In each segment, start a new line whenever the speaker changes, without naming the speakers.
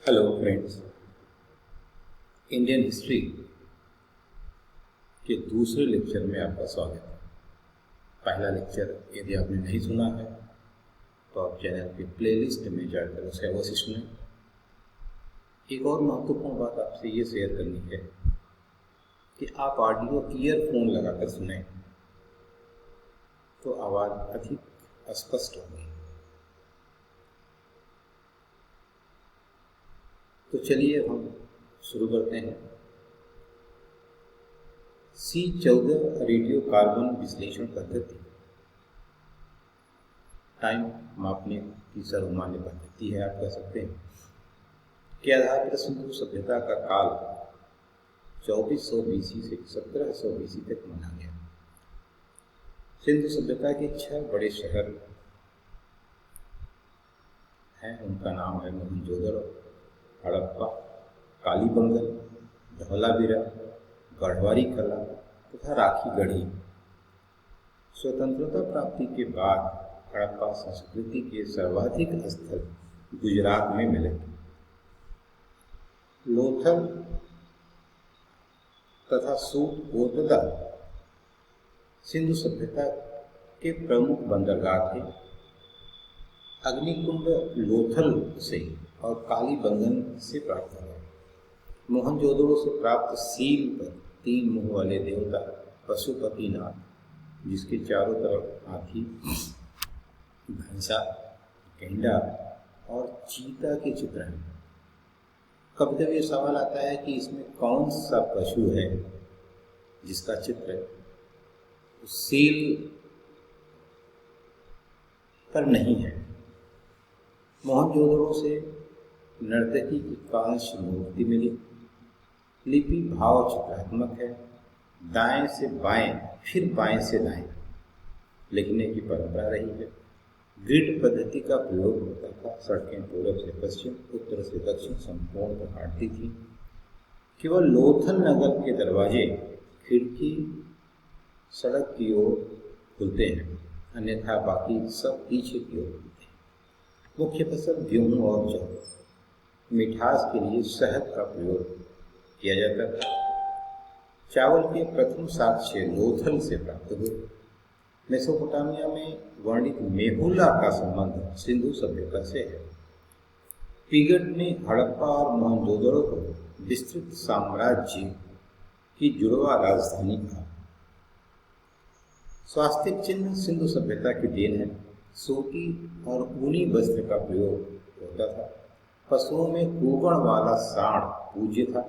Hello friends. Indian history के दूसरे lecture में आपका स्वागत है। पहला लेक्चर यदि आपने नहीं सुना है तो आप चैनल के प्लेलिस्ट में जाकर उसे अवश्य सुनें। एक और महत्वपूर्ण बात आपसे ये शेयर करनी है कि आप ऑडियो ईयरफोन लगाकर सुनें तो आवाज़ अधिक स्पष्ट होगी। तो चलिए हम शुरू करते हैं। C14 रेडियो कार्बन विश्लेषण पद्धति टाइम मापने की सर्वमान्य पद्धति है, आप कह सकते हैं, के आधार पर सिंधु सभ्यता का काल 2400 BC से 1700 BC तक माना गया। सिंधु सभ्यता के 6 बड़े शहर हैं। उनका नाम है मोहनजोदड़ो, हड़प्पा, कालीबंगन, धौलावीरा, गढ़वारी कला तथा राखी गढ़ी। स्वतंत्रता प्राप्ति के बाद हड़प्पा संस्कृति के सर्वाधिक स्थल गुजरात में मिले। लोथल तथा सूतकोतदा सिंधु सभ्यता के प्रमुख बंदरगाह थे। अग्निकुंड लोथल से और कालीबंगन से प्राप्त हुआ। मोहनजोदड़ो से प्राप्त सील पर 3 मुंह वाले देवता पशुपतिनाथ, जिसके चारों तरफ हाथी, भैंसा, गेंडा और चीता के चित्र हैं। कभी कभी ये सवाल आता है कि इसमें कौन सा पशु है जिसका चित्र सील पर नहीं है। मोहनजोदड़ो से नर्तकी की कांस्य मूर्ति मिली। लिपि भाव चित्रात्मक है। दाएं से बाएं फिर बाएं से दाएं लिखने की परंपरा रही है। ग्रिड पद्धति का प्रयोग होता था। सड़कें पूर्व से पश्चिम, उत्तर से दक्षिण संपूर्ण पर काटती थी। केवल लोथल नगर के दरवाजे खिड़की सड़क की ओर खुलते हैं, अन्यथा बाकी सब पीछे की ओर खुलते हैं। मुख्य फसल गेहूं और जौ। मिठास के लिए शहद का प्रयोग किया जाता था। चावल के प्रथम साक्ष्य लोथल से प्राप्त हुए। मेसोपोटामिया में वर्णित मेहुला का संबंध सिंधु सभ्यता से है। पिगट ने हड़प्पा और मोहनजोदड़ो को विस्तृत साम्राज्य की जुड़वा राजधानी कहा। स्वास्तिक चिन्ह सिंधु सभ्यता की देन है। सूती और ऊनी वस्त्र का प्रयोग होता था। पशुओं में कुबड़ वाला सांड पूज्य था।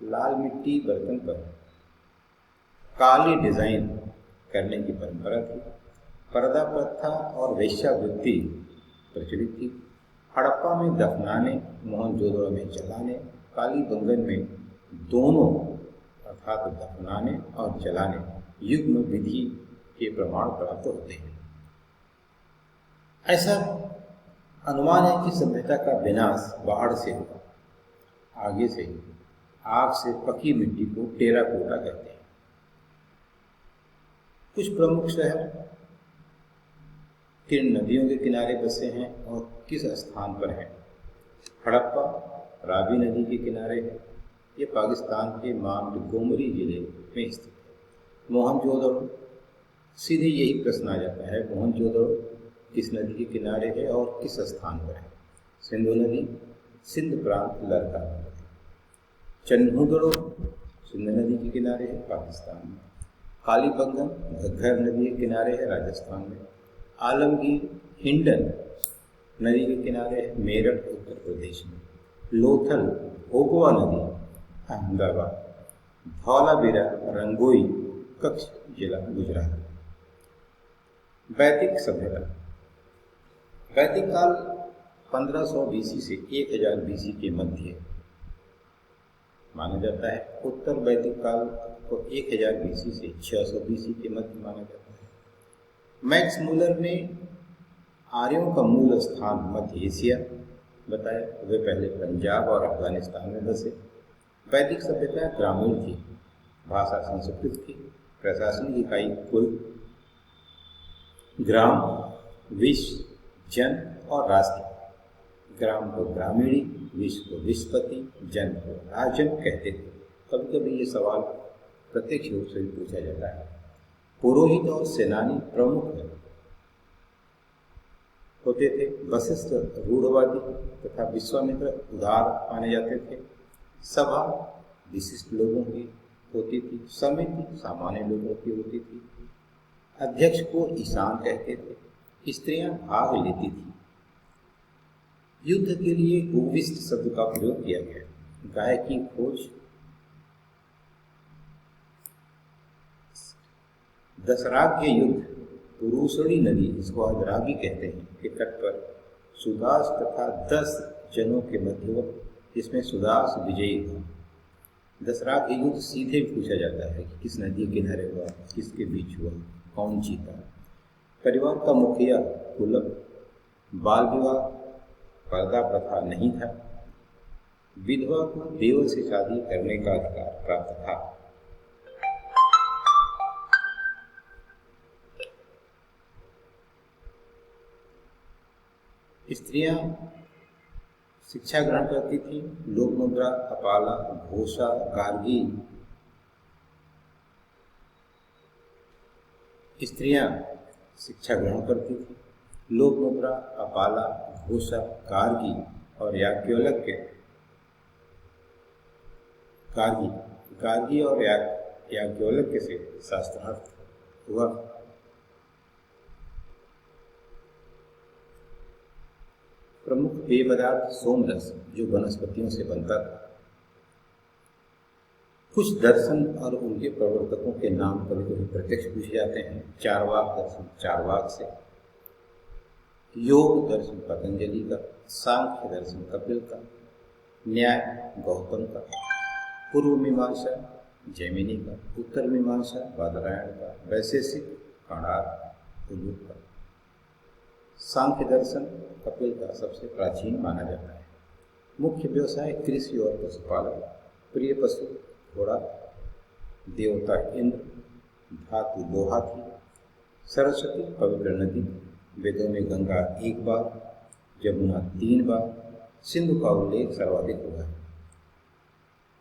लाल मिट्टी बर्तन पर काली डिजाइन करने की परंपरा थी। पर्दा प्रथा और वेश्यावृत्ति प्रचलित थी। हड़प्पा में दफनाने, मोहनजोदड़ो में जलाने, कालीबंगन में दोनों अर्थात दफनाने और जलाने युग्म विधि के प्रमाण प्राप्त होते हैं। ऐसा अनुमान है कि सभ्यता का विनाश बाढ़ से हुआ। आगे से आग से पकी मिट्टी को टेराकोटा कहते हैं। कुछ प्रमुख शहर किन नदियों के किनारे बसे हैं और किस स्थान पर हैं। हड़प्पा रावी नदी के किनारे है। ये पाकिस्तान के मोंटगोमरी जिले में स्थित है। मोहनजोदड़ो, सीधे यही प्रश्न आ जाता है, मोहनजोदड़ो किस नदी के किनारे है और किस स्थान पर है। सिंधु नदी सिंध प्रांत लड़का। चन्हूदड़ो सिंध नदी के किनारे है, पाकिस्तान में। कालीबंगन घग्गर नदी के किनारे है, राजस्थान में। आलमगीर हिंडन नदी के किनारे है, मेरठ उत्तर प्रदेश में। लोथल ओगवा नदी अहमदाबाद। धौलावीरा रंगोई कच्छ जिला गुजरात। वैदिक सभ्यता। वैदिक काल 1500 BC से 1000 BC के मध्य माना जाता है। उत्तर वैदिक काल को 1000 BC से 600 BC के मध्य माना जाता है। मैक्स मूलर ने आर्यों का मूल स्थान मध्य एशिया बताया। वे पहले पंजाब और अफगानिस्तान में बसे। वैदिक सभ्यता ग्रामीण थी। भाषा संस्कृत थी। प्रशासनिक इकाई कुल, ग्राम, विश्व, जन और राष्ट्र। ग्राम को ग्रामीणी, विश्व को विश्वपति, जन को राजन कहते थे। कभी कभी ये सवाल प्रत्यक्ष रूप से भी पूछा जाता है। पुरोहित और सेनानी प्रमुख होते थे। वशिष्ठ रूढ़वादी तथा विश्वामित्र उदार माने जाते थे। सभा विशिष्ट लोगों की होती थी, समिति सामान्य लोगों की होती थी। अध्यक्ष को ईशान कहते थे। स्त्रियां भाग लेती थी। युद्ध के लिए उपविष्ट शब्द का प्रयोग किया गया। गाय की खोज, दशराग्य युद्ध, पुरुषणी नदी, इसको आज रागी कहते हैं, के तट पर सुदास तथा 10 जनों के मध्यवर्ती, जिसमें सुदास विजयी हुआ। दशराग्य युद्ध सीधे पूछा जाता है कि किस नदी के किनारे हुआ, किसके बीच हुआ, कौन जीता। परिवार का मुखिया कुलक, बाल विवाह, पर्दा प्रथा नहीं था। विधवा को देवर से शादी करने का अधिकार प्राप्त था। स्त्रियां शिक्षा ग्रहण करती थी। लोक मुद्रा, अपाला, घोषा, गार्गी। स्त्रियां शिक्षा ग्रहण करती थी। लोक मुद्रा, अपाला, घोषा, गार्गी और याज्ञवल्क्य, गार्गी और याज्ञवल्क्य से शास्त्रार्थ हुआ। प्रमुख पेय पदार्थ सोमरस, जो वनस्पतियों से बनता था। कुछ दर्शन और उनके प्रवर्तकों के नाम कभी कभी प्रत्यक्ष पूछे जाते हैं। चारवाक दर्शन चारवाक से, योग दर्शन पतंजलि का, सांख्य दर्शन कपिल का, न्याय गौतम का, पूर्व मीमांसा जैमिनी का, उत्तर मीमांसा बादरायण का, वैशेषिक कणाद का। सांख्य दर्शन कपिल का सबसे प्राचीन माना जाता है। मुख्य व्यवसाय कृषि और पशुपालन। प्रिय पशु घोड़ा, देवता इंद्र, धातु लोहा थी। सरस्वती पवित्र नदी। वेदों में गंगा 1 बार, जमुना 3 बार, सिंधु का उल्लेख सर्वाधिक हुआ है।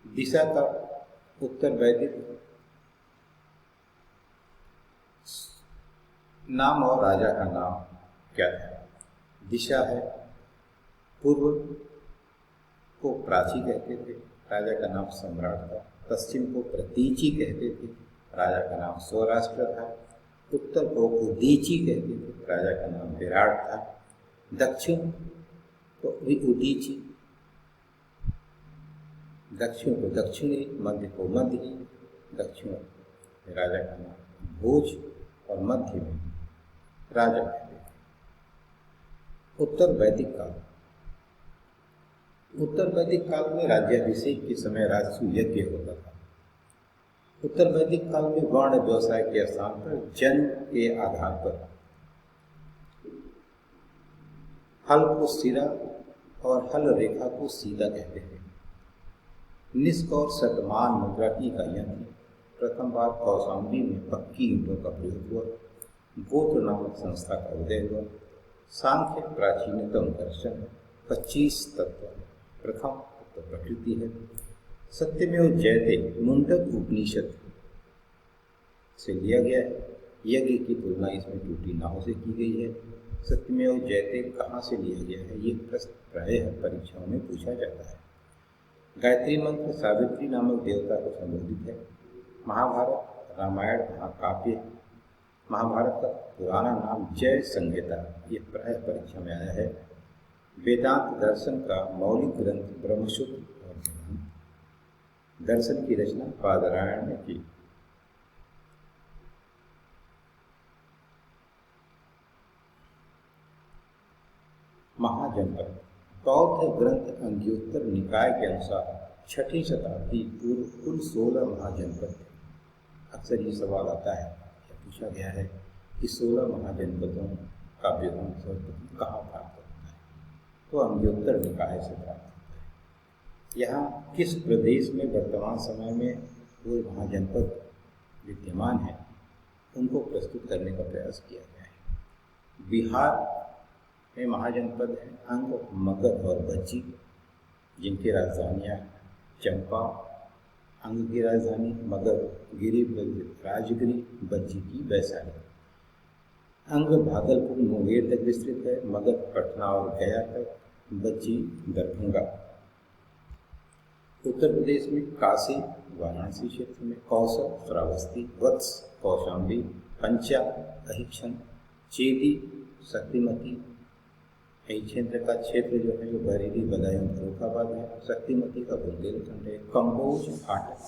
दिशा का उत्तर वैदिक नाम और राजा का नाम क्या था? दिशा है। पूर्व को प्राची कहते थे, राजा का नाम सम्राट था। पश्चिम को प्रतीची कहते थे, राजा का नाम सौराष्ट्र था। उत्तर को उदीची कहते थे, राजा का नाम विराट था। दक्षिण को भी उदीची, दक्षिण को दक्षिणी, मध्य को मध्य। दक्षिण राजा का नाम भोज और मध्य में राजा कहते थे। उत्तर वैदिक काल। उत्तर वैदिक काल में राज्याभिषेक के समय राजसु यज्ञ होता था। उत्तर वैदिक काल में वर्ण व्यवसाय के स्थान पर जन्म के आधार पर हल को सिरा और हल रेखा को सीधा कहते हैं। निष्क और शतमान मुद्रा की इकाइयां थी। प्रथम बार कौशाम्बी में पक्की ईंटों का प्रयोग हुआ। गोत्र नामक संस्था का उदय हुआ। सांख्य प्राचीनतम दर्शन है। 25 तत्व। प्रथम तत्व प्रकृति है। सत्यमेव जयते मुंडक उपनिषद से लिया गया है। यज्ञ की तुलना इसमें टूटी नाहों से की गई है। सत्यमेव जयते कहाँ से लिया गया है, ये प्रश्न प्रायः परीक्षाओं में पूछा जाता है। गायत्री मंत्र सावित्री नामक देवता को संबोधित है। महाभारत, रामायण, महाकाव्य। महाभारत का पुराना नाम जय संहिता, ये प्रायः परीक्षा में आया है। वेदांत दर्शन का मौलिक ग्रंथ ब्रह्मसूत्र और दर्शन की रचना बादरायण ने की। महाजनपद। बौद्ध ग्रंथ अंग्योत्तर निकाय के अनुसार 6ठी शताब्दी पूर्व कुल 16 महाजनपद थे। अक्सर ये सवाल आता है, पूछा गया है कि 16 महाजनपदों का विवरण सर्वप्रथम कहाँ प्राप्त होता है? तो अंग्योत्तर निकाय से प्राप्त होता है। यहाँ किस प्रदेश में वर्तमान समय में कोई महाजनपद विद्यमान है, उनको प्रस्तुत करने का प्रयास किया गया है। बिहार में महाजनपद है अंग, मगध और बज्जी। जिनकी राजधानियाँ चंपा, अंग की राजधानी मगध, गिरी राजगिरी, बज्जी की वैशाली। अंग भागलपुर मुंगेर तक विस्तृत है, मगध पटना और गया तक, बज्जी दरभंगा। उत्तर प्रदेश में काशी वाराणसी क्षेत्र में, कौशल श्रावस्ती, वत्स कौशाम्बी, पंचा अहिक्षण, चेदी शक्तिमती। यही क्षेत्र का क्षेत्र जो है जो बरेली, बदायूं, फर्रुखाबाद है। शक्तिमती का बुंदेलखंड है। कंबोज, फाटक,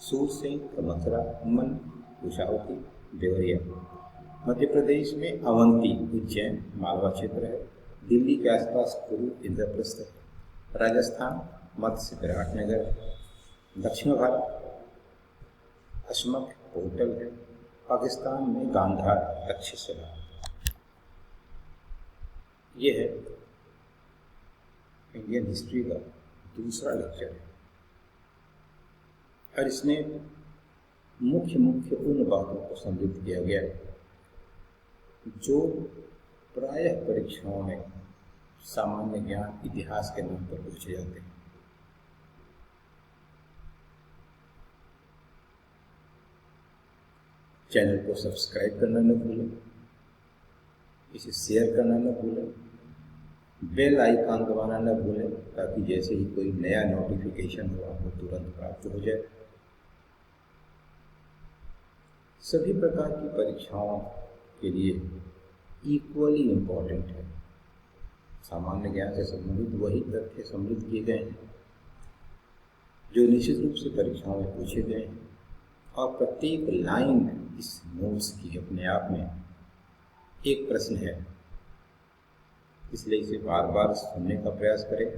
सूरसेन, मथुरा, मन, कुशावती, देवरिया। मध्य प्रदेश में अवंती, उज्जैन, मालवा क्षेत्र है। दिल्ली के आसपास कुरु, इंद्रप्रस्थ है। राजस्थान मत्स्य, विराटनगर। दक्षिण भारत अशमक, पोर्टल है। पाकिस्तान में गांधार, तक्षशिला। ये है इंडियन हिस्ट्री का दूसरा लेक्चर है और इसमें मुख्य उन बातों को सम्मिलित किया गया है जो प्रायः परीक्षाओं में सामान्य ज्ञान, इतिहास के नाम पर पूछे जाते हैं। चैनल को सब्सक्राइब करना न भूलें, इसे शेयर करना न भूलें, बेल आइकन दबाना न भूलें ताकि जैसे ही कोई नया नोटिफिकेशन हो आपको तुरंत प्राप्त हो जाए। सभी प्रकार की परीक्षाओं के लिए इक्वली इम्पोर्टेंट है। सामान्य ज्ञान से संबंधित वही तथ्य सम्मिलित किए गए हैं जो निश्चित रूप से परीक्षाओं में पूछे गए हैं और प्रत्येक लाइन इस नोट्स की अपने आप में एक प्रश्न है। इसलिए इसे बार बार सुनने का प्रयास करें।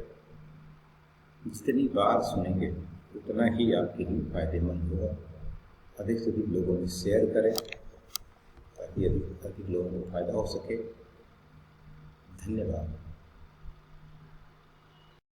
जितनी बार सुनेंगे उतना ही आपके लिए फायदेमंद होगा। अधिक से अधिक लोगों में शेयर करें ताकि अधिक लोगों को फायदा हो सके। धन्यवाद।